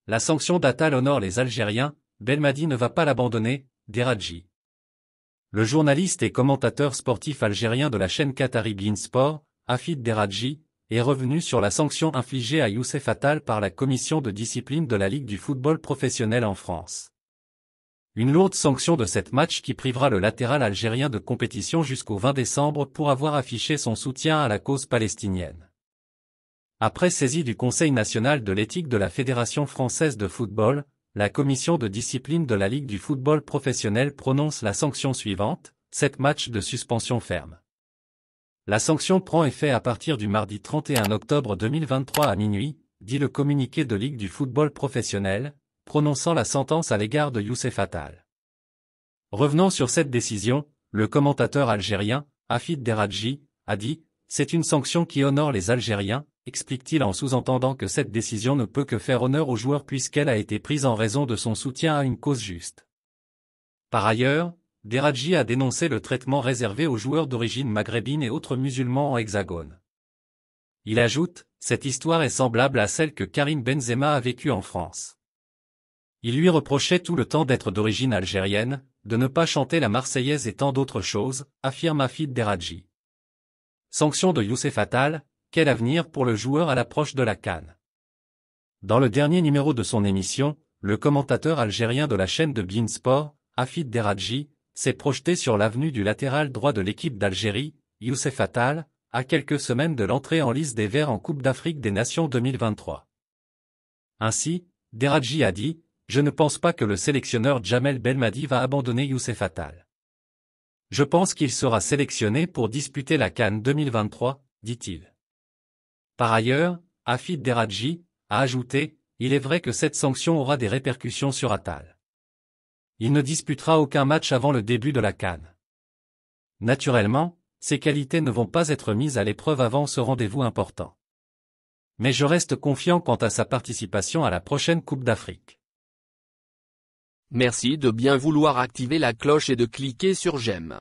La sanction d'Attal honore les Algériens, Belmadi ne va pas l'abandonner, Deradji. Le journaliste et commentateur sportif algérien de la chaîne qatari beIN Sport, Hafid Deradji, est revenu sur la sanction infligée à Youssef Attal par la commission de discipline de la Ligue du football professionnel en France. Une lourde sanction de cette match qui privera le latéral algérien de compétition jusqu'au 20 décembre pour avoir affiché son soutien à la cause palestinienne. Après saisie du Conseil national de l'éthique de la Fédération française de football, la commission de discipline de la Ligue du football professionnel prononce la sanction suivante, 7 matchs de suspension ferme. La sanction prend effet à partir du mardi 31 octobre 2023 à minuit, dit le communiqué de Ligue du football professionnel, prononçant la sentence à l'égard de Youssef Attal. Revenant sur cette décision, le commentateur algérien, Hafid Deradji, a dit « C'est une sanction qui honore les Algériens », explique-t-il en sous-entendant que cette décision ne peut que faire honneur au joueur puisqu'elle a été prise en raison de son soutien à une cause juste. Par ailleurs, Deradji a dénoncé le traitement réservé aux joueurs d'origine maghrébine et autres musulmans en Hexagone. Il ajoute « Cette histoire est semblable à celle que Karim Benzema a vécue en France. Il lui reprochait tout le temps d'être d'origine algérienne, de ne pas chanter la Marseillaise et tant d'autres choses », affirme Hafid Deradji. Sanction de Youssef Attal, quel avenir pour le joueur à l'approche de la CAN? Dans le dernier numéro de son émission, le commentateur algérien de la chaîne de beIN Sport, Hafid Deradji, s'est projeté sur l'avenir du latéral droit de l'équipe d'Algérie, Youssef Attal, à quelques semaines de l'entrée en lice des Verts en Coupe d'Afrique des Nations 2023. Ainsi, Deradji a dit « Je ne pense pas que le sélectionneur Djamel Belmadi va abandonner Youssef Attal. Je pense qu'il sera sélectionné pour disputer la CAN 2023, dit-il. » Par ailleurs, Hafid Deradji a ajouté « Il est vrai que cette sanction aura des répercussions sur Attal. Il ne disputera aucun match avant le début de la CAN. Naturellement, ses qualités ne vont pas être mises à l'épreuve avant ce rendez-vous important. Mais je reste confiant quant à sa participation à la prochaine Coupe d'Afrique. Merci de bien vouloir activer la cloche et de cliquer sur j'aime.